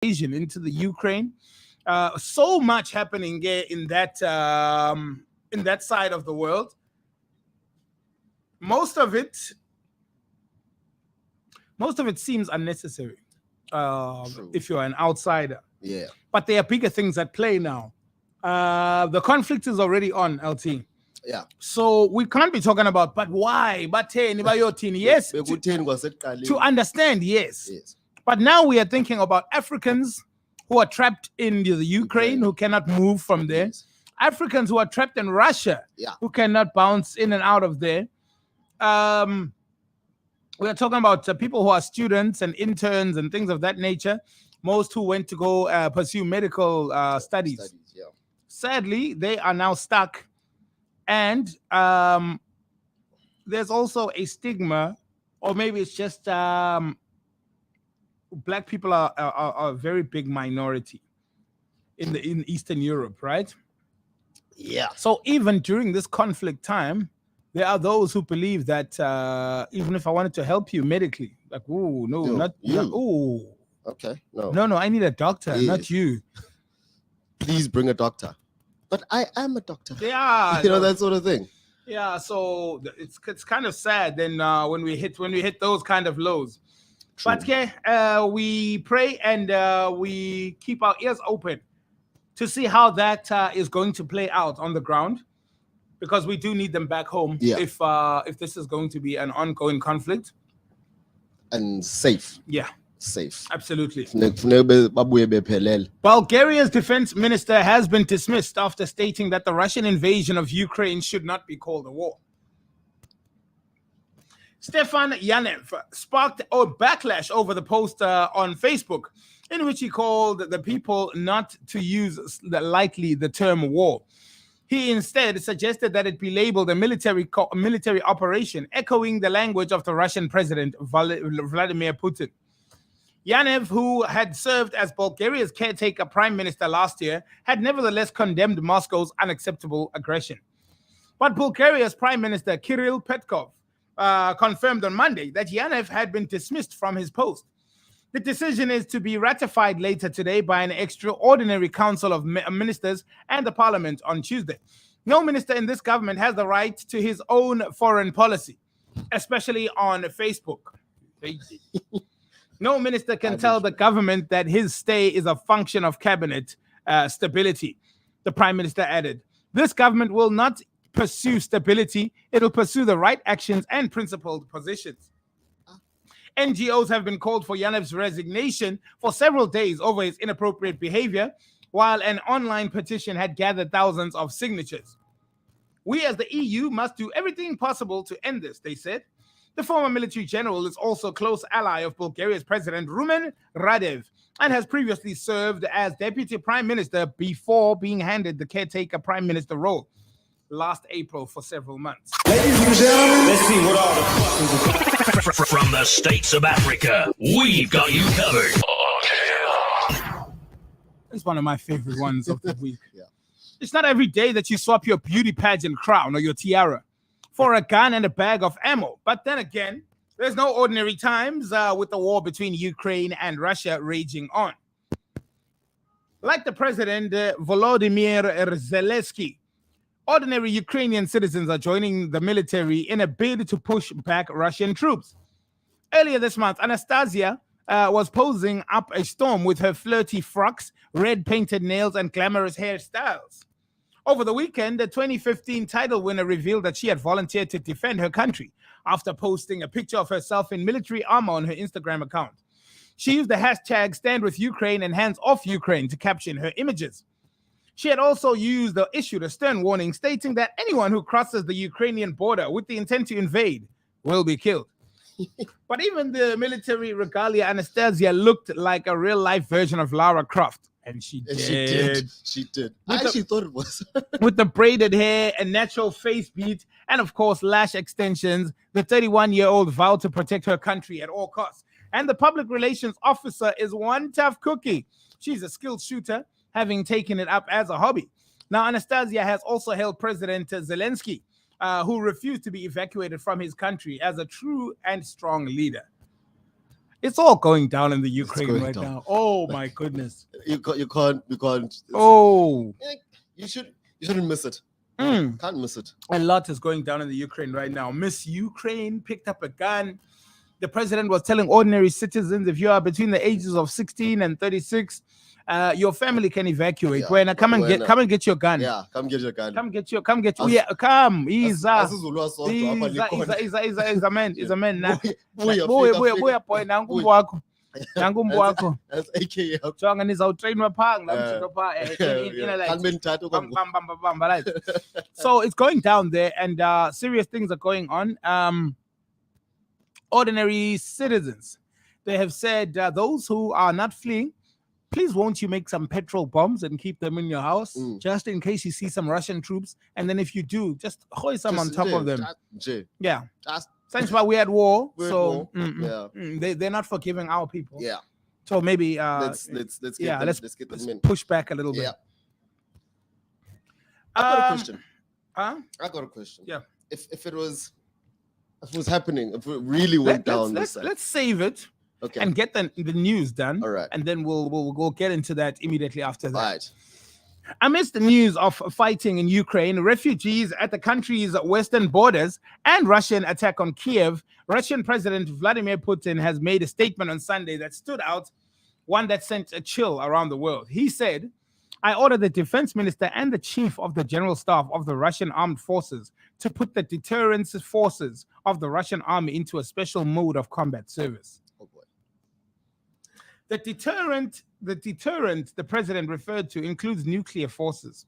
invasion into the Ukraine. So much happening there in that side of the world. Most of it seems unnecessary if you're an outsider. Yeah. But there are bigger things at play now. The conflict is already on, LT. Yeah. So we can't be talking about, but why? But yes, to understand, yes. But now we are thinking about Africans who are trapped in the Ukraine, who cannot move from there. Yes. Africans who are trapped in Russia, who cannot bounce in and out of there. We are talking about people who are students and interns and things of that nature. Most who went to go pursue medical studies. Yeah. Sadly, they are now stuck. And there's also a stigma, or maybe it's just Black people are a very big minority in Eastern Europe, right? Yeah. So even during this conflict time, there are those who believe that even if I wanted to help you medically, like, oh, no, not you. Oh. Okay, no. No, I need a doctor, not you. Please bring a doctor. But I am a doctor. Yeah. That sort of thing. Yeah, so it's kind of sad then when we hit those kind of lows. True. But we pray and we keep our ears open to see how that is going to play out on the ground, because we do need them back home if this is going to be an ongoing conflict. And safe. Yeah. Safe. Absolutely. Bulgaria's defense minister has been dismissed after stating that the Russian invasion of Ukraine should not be called a war. Stefan Yanev sparked a backlash over the post on Facebook, in which he called the people not to use lightly the term war. He instead suggested that it be labeled a military operation, echoing the language of the Russian president, Vladimir Putin. Yanev, who had served as Bulgaria's caretaker prime minister last year, had nevertheless condemned Moscow's unacceptable aggression. But Bulgaria's prime minister, Kirill Petkov, confirmed on Monday that Yanev had been dismissed from his post. The decision is to be ratified later today by an extraordinary council of ministers and the parliament on Tuesday. No minister in this government has the right to his own foreign policy, especially on Facebook. No minister can tell the government that his stay is a function of cabinet stability, the prime minister added. This government will not pursue stability. It'll pursue the right actions and principled positions. NGOs have been called for Yanev's resignation for several days over his inappropriate behavior, while an online petition had gathered thousands of signatures. We as the EU must do everything possible to end this, they said. The former military general is also a close ally of Bulgaria's president, Rumen Radev, and has previously served as deputy prime minister before being handed the caretaker prime minister role last April for several months. Ladies and gentlemen, let's see what all the from the states of Africa, we've got you covered. It's one of my favorite ones of the week. Yeah. It's not every day that you swap your beauty pageant crown or your tiara for a gun and a bag of ammo. But then again, there's no ordinary times with the war between Ukraine and Russia raging on. Like the president, Volodymyr Zelensky, ordinary Ukrainian citizens are joining the military in a bid to push back Russian troops. Earlier this month, Anastasia was posing up a storm with her flirty frocks, red painted nails, and glamorous hairstyles. Over the weekend, the 2015 title winner revealed that she had volunteered to defend her country after posting a picture of herself in military armor on her Instagram account. She used the hashtag #StandWithUkraine and Hands Off Ukraine to caption her images. She had also issued a stern warning stating that anyone who crosses the Ukrainian border with the intent to invade will be killed. But even the military regalia Anastasia looked like a real-life version of Lara Croft. And she did. She did. I actually thought it was. With the braided hair and natural face beat, and of course, lash extensions, the 31-year-old vowed to protect her country at all costs. And the public relations officer is one tough cookie. She's a skilled shooter, having taken it up as a hobby. Now, Anastasia has also hailed President Zelensky, who refused to be evacuated from his country, as a true and strong leader. It's all going down in the Ukraine going right down. now. Oh my goodness. You can't. Oh, You shouldn't miss it. Mm. Can't miss it. A lot is going down in the Ukraine right now. Miss Ukraine picked up a gun. The president was telling ordinary citizens, if you are between the ages of 16 and 36, your family can evacuate. Yeah, When come and get your gun. Yeah, come get your gun. Come get yeah, come. He's a man. He's a man now. Buya boy nangu wako. Nangu wako. That's AKA. Jonga nizawutrainwa pha ngamjiko pha So it's going down there, and serious things are going on. Ordinary citizens, they have said those who are not fleeing, please won't you make some petrol bombs and keep them in your house just in case you see some Russian troops, and then if you do, just hoist some on top of them. Yeah, since we had war, so they're not forgiving our people. Yeah, so maybe let's push back a little bit. Yeah. I got a question. I got a question. Yeah, if it was happening, if it really went down, let's save it. Okay. And get the news done. All right. And then we'll get into that immediately after that. Right. Amidst the news of fighting in Ukraine, refugees at the country's western borders, and Russian attack on Kiev, Russian President Vladimir Putin has made a statement on Sunday that stood out, one that sent a chill around the world. He said, I order the defense minister and the chief of the general staff of the Russian armed forces to put the deterrence forces of the Russian army into a special mode of combat service. Oh boy. The deterrent the president referred to includes nuclear forces,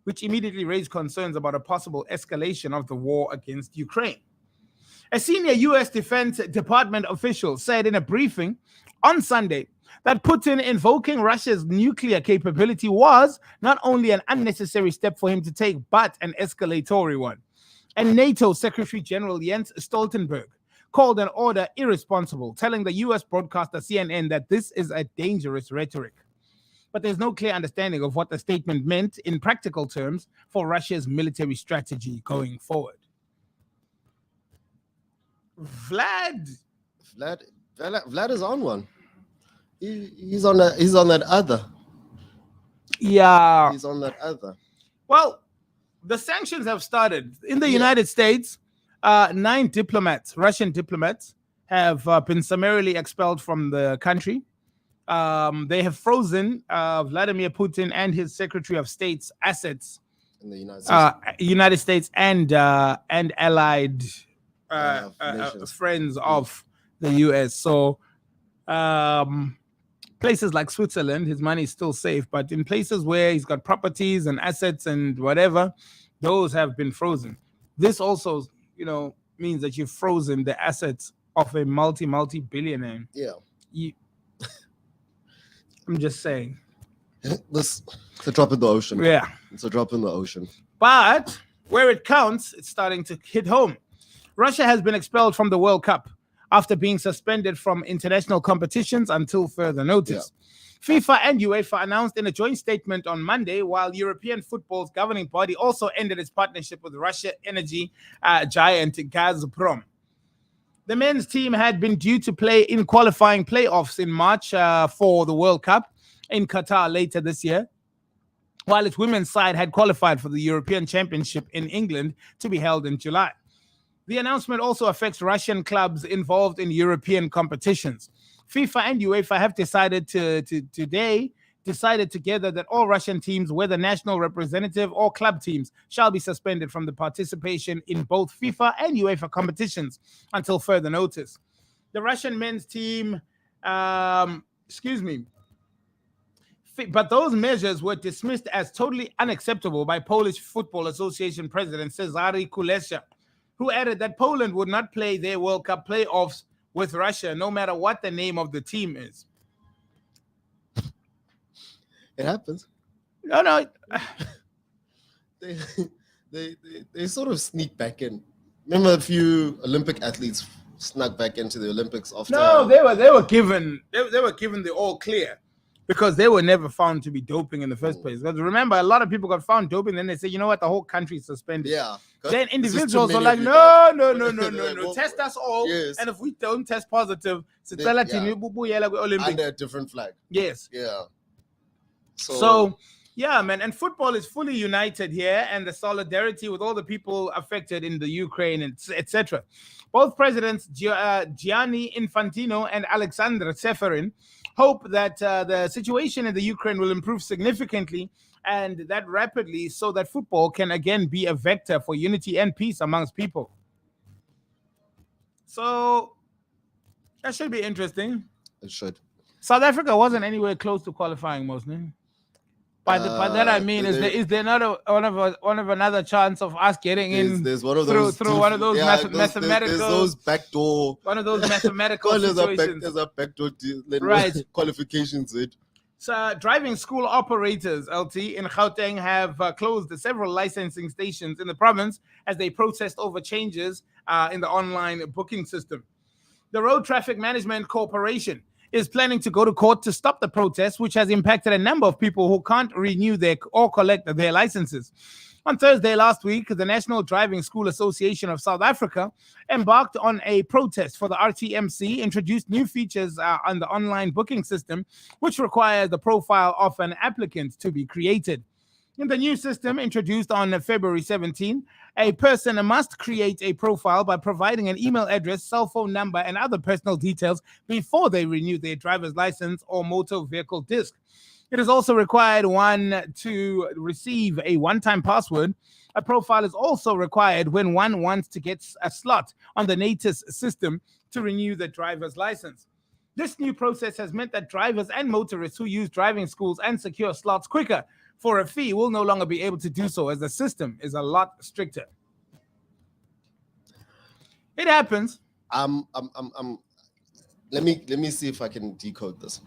which immediately raised concerns about a possible escalation of the war against Ukraine. A senior U.S. Defense Department official said in a briefing on Sunday that Putin invoking Russia's nuclear capability was not only an unnecessary step for him to take, but an escalatory one. And NATO Secretary General Jens Stoltenberg called an order irresponsible, telling the U.S. broadcaster CNN that this is a dangerous rhetoric. But there's no clear understanding of what the statement meant in practical terms for Russia's military strategy going forward. Vlad is on one. He's on that other. Yeah. He's on that other. Well, the sanctions have started. In the United States, 9 diplomats, Russian diplomats, have been summarily expelled from the country. They have frozen Vladimir Putin and his Secretary of State's assets in the United States and allied friends of the U.S. So places like Switzerland, his money is still safe, but in places where he's got properties and assets and whatever, those have been frozen. This also, means that you've frozen the assets of a multi-billionaire. Yeah. I'm just saying. It's a drop in the ocean. Yeah. It's a drop in the ocean. But where it counts, it's starting to hit home. Russia has been expelled from the World Cup after being suspended from international competitions until further notice. Yeah. FIFA and UEFA announced in a joint statement on Monday, while European football's governing body also ended its partnership with Russia energy giant Gazprom. The men's team had been due to play in qualifying playoffs in March for the World Cup in Qatar later this year, while its women's side had qualified for the European Championship in England to be held in July. The announcement also affects Russian clubs involved in European competitions. FIFA and UEFA have decided together that all Russian teams, whether national representative or club teams, shall be suspended from the participation in both FIFA and UEFA competitions until further notice. The Russian men's team, but those measures were dismissed as totally unacceptable by Polish Football Association President Cezary Kulesza, who added that Poland would not play their World Cup playoffs with Russia, no matter what the name of the team is. It happens. No. They sort of sneak back in. Remember a few Olympic athletes snuck back into the Olympics after. No, they were given the all clear. because they were never found to be doping in the first place. Because remember, a lot of people got found doping, then they say, you know what, the whole country is suspended. Yeah. Then It's just individuals too are many like, of you guys. no, test us all. Yes. And if we don't test positive, Olympic. Under a different flag. Yes. Yeah. So, yeah, man. And football is fully united here, and the solidarity with all the people affected in the Ukraine, and etc. Both presidents, Gianni Infantino and Alexander Seferin, hope that the situation in the Ukraine will improve significantly and that rapidly, so that football can again be a vector for unity and peace amongst people. So that should be interesting. It should. South Africa wasn't anywhere close to qualifying, mostly. By that I mean, is there not one of another chance of us getting in? There's one of those through one of those mathematical. There's those backdoor. One of those mathematical situations. There's a backdoor Right. qualifications. So, driving school operators, LT, in Gauteng have closed several licensing stations in the province as they protest over changes in the online booking system. The Road Traffic Management Corporation is planning to go to court to stop the protest, which has impacted a number of people who can't renew or collect their licenses. On Thursday last week, the National Driving School Association of South Africa embarked on a protest for the RTMC, introduced new features on the online booking system, which requires the profile of an applicant to be created. In the new system introduced on February 17, a person must create a profile by providing an email address, cell phone number, and other personal details before they renew their driver's license or motor vehicle disc. It is also required one to receive a one-time password. A profile is also required when one wants to get a slot on the NATIS system to renew the driver's license. This new process has meant that drivers and motorists who use driving schools and secure slots quicker for a fee will no longer be able to do so, as the system is a lot stricter. It happens. Let me see if I can decode this.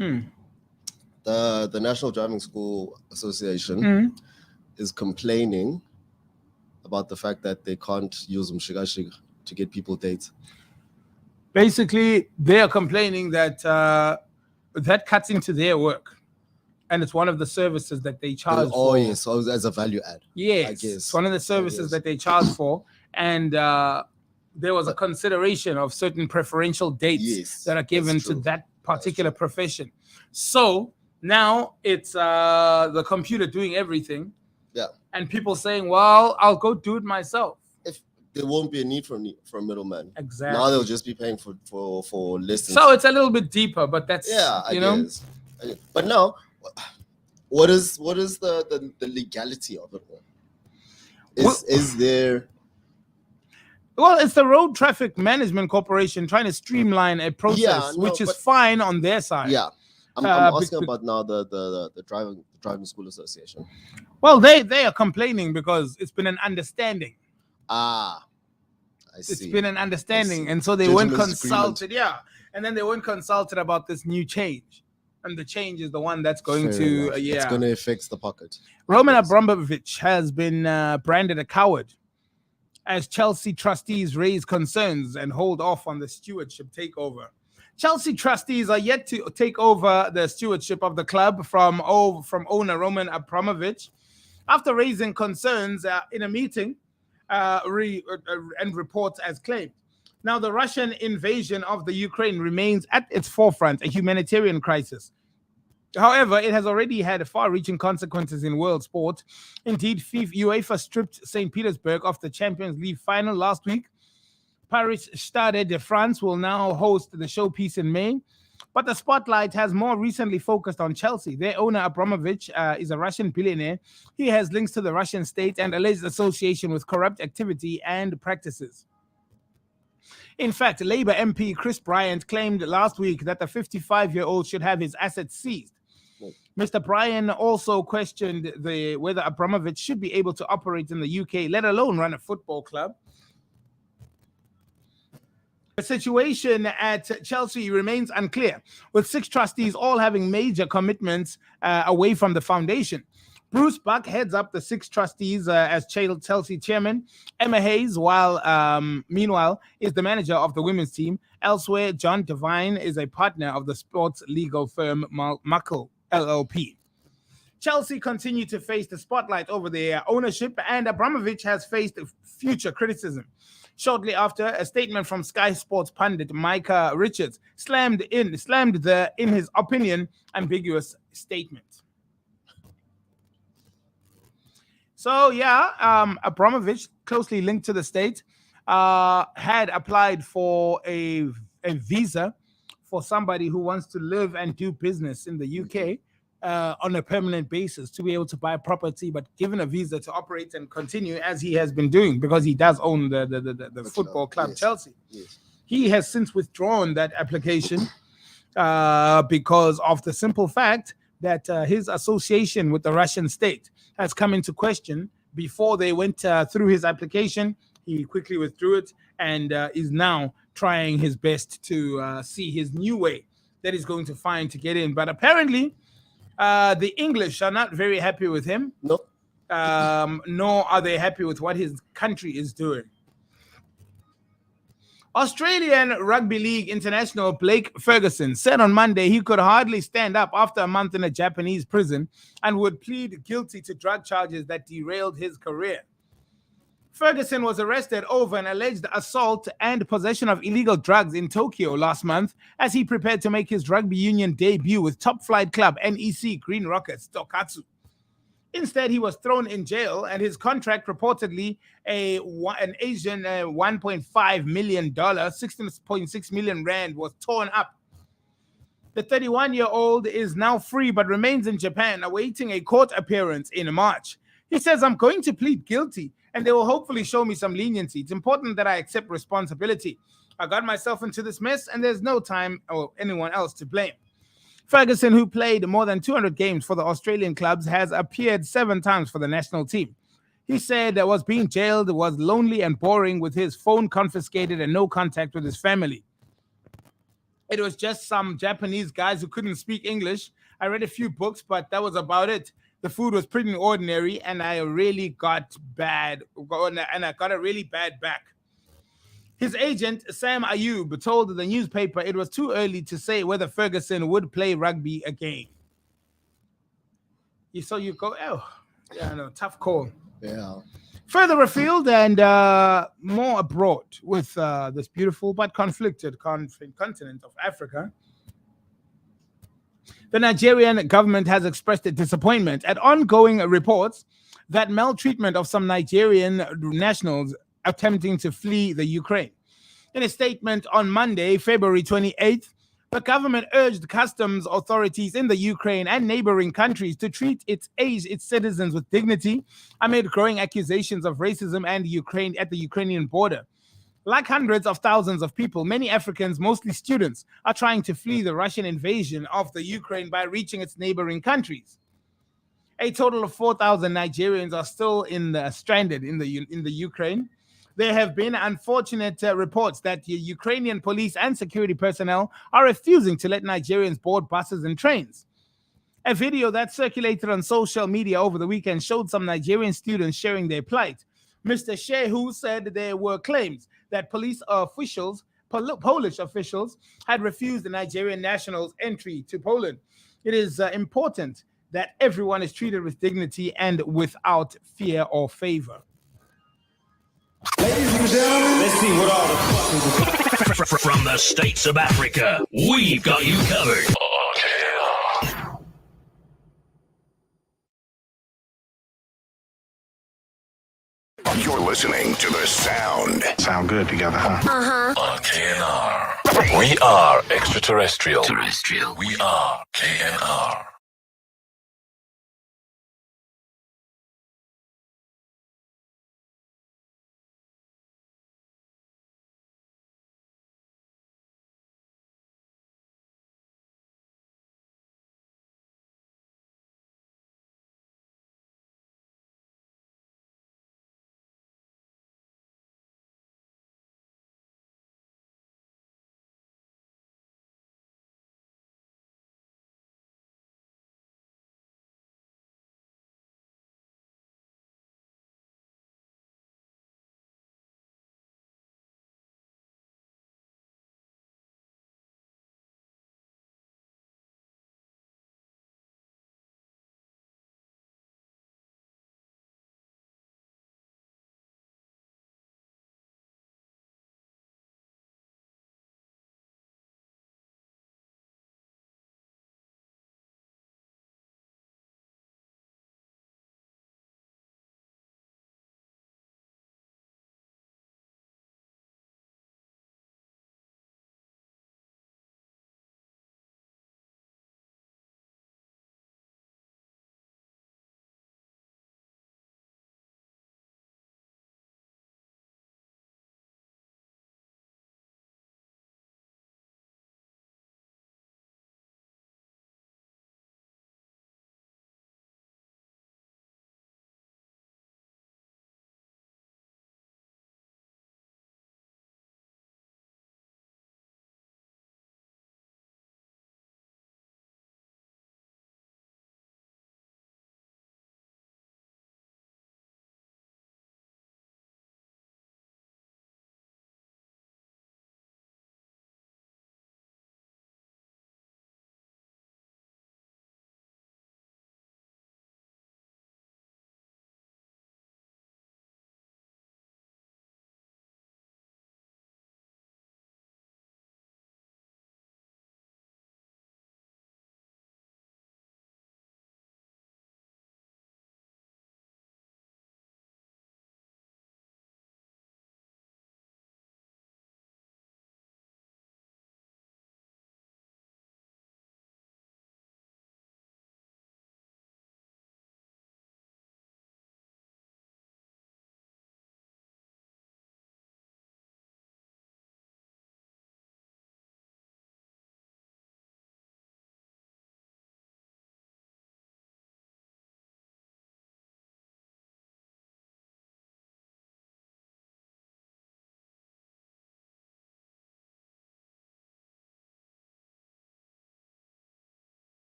The National Driving School Association is complaining about the fact that they can't use Mshigashiga to get people dates. Basically, they are complaining that that cuts into their work. And it's one of the services that they charge for. Yes, so as a value add. Yes, I guess. It's one of the services that they charge for. And there was a consideration of certain preferential dates that are given to that particular profession. So now it's the computer doing everything. Yeah. And people saying, well, I'll go do it myself. If there won't be a need for a middleman. Exactly. Now they'll just be paying for listings. So it's a little bit deeper, but that's, I know. guess. But now, what is the legality of it all? Is there? Well, it's the Road Traffic Management Corporation trying to streamline a process, which is fine on their side. Yeah, I'm asking about now the driving school association. Well, they are complaining because it's been an understanding. I see. It's been an understanding, and so they weren't consulted. Yeah, and then they weren't consulted about this new change. And the change is the one that's going to, it's going to affect the pocket. Roman Abramovich has been branded a coward as Chelsea trustees raise concerns and hold off on the stewardship takeover. Chelsea trustees are yet to take over the stewardship of the club from owner Roman Abramovich after raising concerns in a meeting and reports as claimed. Now, the Russian invasion of the Ukraine remains at its forefront, a humanitarian crisis. However, it has already had far-reaching consequences in world sport. Indeed, UEFA stripped St. Petersburg of the Champions League final last week. Paris Stade de France will now host the showpiece in May. But the spotlight has more recently focused on Chelsea. Their owner, Abramovich, is a Russian billionaire. He has links to the Russian state and alleged association with corrupt activity and practices. In fact, Labour MP Chris Bryant claimed last week that the 55-year-old should have his assets seized. Mr. Bryant also questioned whether Abramovich should be able to operate in the UK, let alone run a football club. The situation at Chelsea remains unclear, with 6 trustees all having major commitments away from the foundation. Bruce Buck heads up the 6 trustees as Chelsea chairman. Emma Hayes, meanwhile, is the manager of the women's team. Elsewhere, John Devine is a partner of the sports legal firm Muckle LLP. Chelsea continue to face the spotlight over their ownership, and Abramovich has faced future criticism. Shortly after, a statement from Sky Sports pundit Micah Richards slammed the, in his opinion, ambiguous statement. So yeah, Abramovich, closely linked to the state, had applied for a visa for somebody who wants to live and do business in the UK on a permanent basis to be able to buy property, but given a visa to operate and continue as he has been doing, because he does own the football club, yes. Chelsea. Yes. He has since withdrawn that application because of the simple fact that his association with the Russian state has come into question. Before they went through his application, he quickly withdrew it and is now trying his best to see his new way that he's going to find to get in. But apparently, the English are not very happy with him. No. Nor are they happy with what his country is doing. Australian Rugby League international Blake Ferguson said on Monday he could hardly stand up after a month in a Japanese prison and would plead guilty to drug charges that derailed his career. Ferguson was arrested over an alleged assault and possession of illegal drugs in Tokyo last month as he prepared to make his rugby union debut with top flight club NEC Green Rockets Tokatsu. Instead, he was thrown in jail, and his contract, reportedly an Asian $1.5 million, 16.6 million rand, was torn up. The 31-year-old is now free but remains in Japan, awaiting a court appearance in March. He says, "I'm going to plead guilty, and they will hopefully show me some leniency. It's important that I accept responsibility. I got myself into this mess, and there's no time or anyone else to blame." Ferguson, who played more than 200 games for the Australian clubs, has appeared 7 times for the national team. He said that was being jailed was lonely and boring, with his phone confiscated and no contact with his family. It was just some Japanese guys who couldn't speak English. I read a few books, but that was about it. The food was pretty ordinary, and I really got bad, and I got a really bad back. His agent, Sam Ayub, told the newspaper it was too early to say whether Ferguson would play rugby again. So you go, tough call. Yeah. Further afield and more abroad with this beautiful but conflicted continent of Africa, the Nigerian government has expressed its disappointment at ongoing reports that maltreatment of some Nigerian nationals attempting to flee the Ukraine. In a statement on Monday, February 28th, the government urged customs authorities in the Ukraine and neighboring countries to treat its citizens with dignity amid growing accusations of racism and at the Ukrainian border. Like hundreds of thousands of people, many Africans, mostly students, are trying to flee the Russian invasion of the Ukraine by reaching its neighboring countries. A total of 4,000 Nigerians are still stranded in the Ukraine. There have been unfortunate reports that the Ukrainian police and security personnel are refusing to let Nigerians board buses and trains. A video that circulated on social media over the weekend showed some Nigerian students sharing their plight. Mr. Shehu said there were claims that police officials, Polish officials, had refused the Nigerian nationals' entry to Poland. It is important that everyone is treated with dignity and without fear or favor. Ladies and gentlemen, let's see what all the fuck is. From the states of Africa, we've got you covered. You're listening to the sound. Sound good together, huh? On KNR. We are extraterrestrial. We are KNR.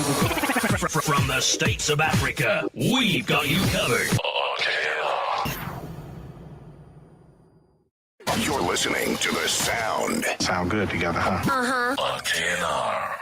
From the states of Africa, we've got you covered. You're listening to the sound. Sound good together, huh? On KNR.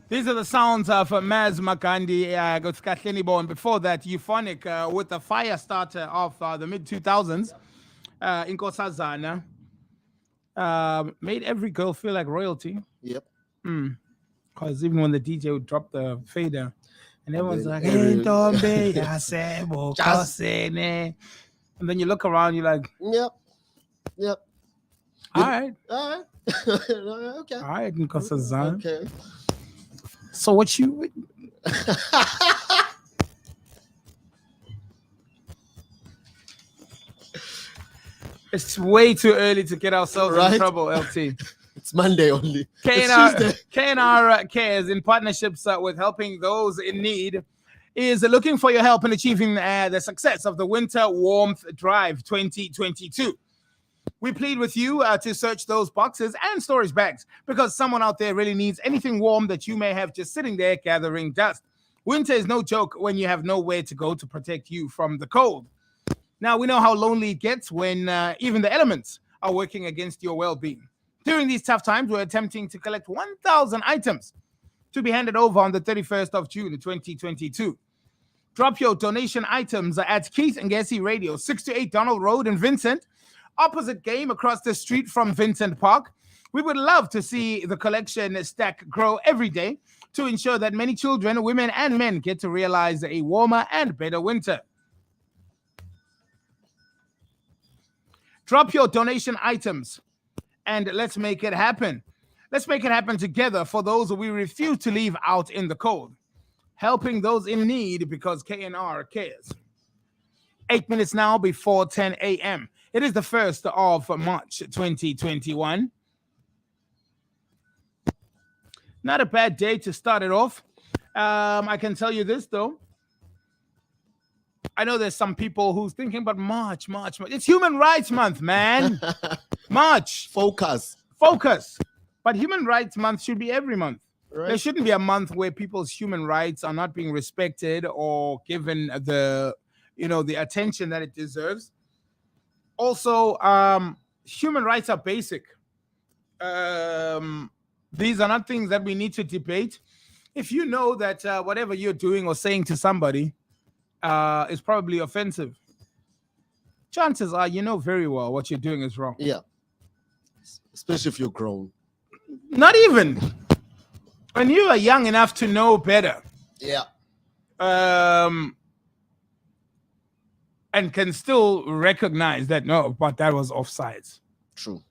These are the sounds of Maz Makandi, Gotskathleni, and before that, Euphonic with the fire starter of the mid 2000s, Inkosazana, made every girl feel like royalty. Yep. Because even when the DJ would drop the fader, and everyone's like, and then you look around, you're like, Yep. all right. Okay. All right, Inkosazana. Okay. So what you... It's way too early to get ourselves in trouble, LT. It's Monday only. KNR Cares, in partnerships with helping those in need, is looking for your help in achieving the success of the Winter Warmth Drive 2022. We plead with you to search those boxes and storage bags because someone out there really needs anything warm that you may have just sitting there gathering dust. Winter is no joke when you have nowhere to go to protect you from the cold. Now, we know how lonely it gets when even the elements are working against your well-being. During these tough times, we're attempting to collect 1,000 items to be handed over on the 31st of June, 2022. Drop your donation items at Keith and Gessie Radio, 6 to 8 Donald Road in Vincent, opposite game across the street from Vincent Park. We would love to see the collection stack grow every day to ensure that many children, women, and men get to realize a warmer and better winter. Drop your donation items and let's make it happen. Let's make it happen together for those we refuse to leave out in the cold. Helping those in need because KNR cares. 8 minutes now before 10 a.m. It is the 1st of March, 2021. Not a bad day to start it off. I can tell you this, though. I know there's some people who's thinking about March. It's Human Rights Month, man. March. Focus. But Human Rights Month should be every month. Right. There shouldn't be a month where people's human rights are not being respected or given the attention that it deserves. Also, human rights are basic. These are not things that we need to debate. If you know that whatever you're doing or saying to somebody is probably offensive, chances are you know very well what you're doing is wrong. Yeah. Especially if you're grown. Not even. When you are young enough to know better. Yeah. And can still recognize that, no, but that was offsides. True.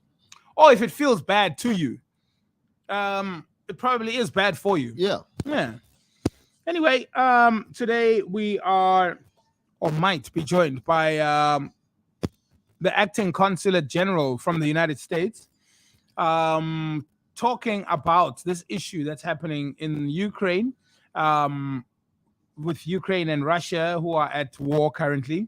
Or if it feels bad to you, it probably is bad for you. Yeah. Anyway, today we are, or might be joined by the acting consulate general from the United States, talking about this issue that's happening in Ukraine, with Ukraine and Russia, who are at war currently,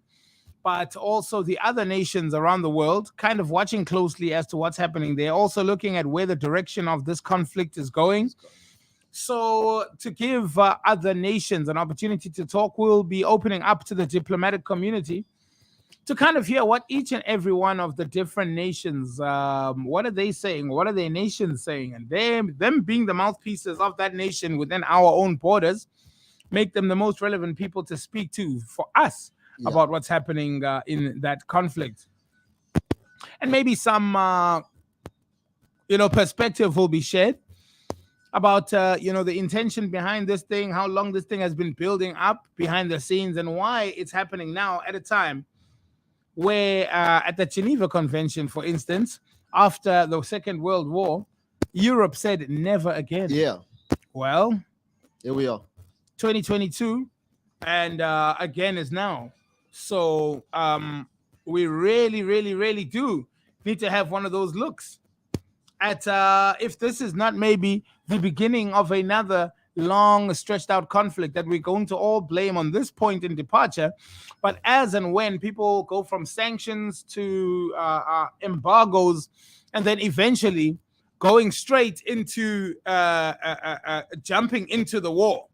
but also the other nations around the world, kind of watching closely as to what's happening there, also looking at where the direction of this conflict is going. So to give other nations an opportunity to talk, we'll be opening up to the diplomatic community to kind of hear what each and every one of the different nations, what are they saying? What are their nations saying? And them being the mouthpieces of that nation within our own borders, make them the most relevant people to speak to for us about what's happening in that conflict. And maybe some, perspective will be shared about, the intention behind this thing, how long this thing has been building up behind the scenes, and why it's happening now at a time where at the Geneva Convention, for instance, after the Second World War, Europe said never again. Yeah. Well, here we are. 2022, and again is now. So we really, really, really do need to have one of those looks at if this is not maybe the beginning of another long stretched out conflict that we're going to all blame on this point in departure, but as and when people go from sanctions to embargoes, and then eventually going straight into jumping into the war,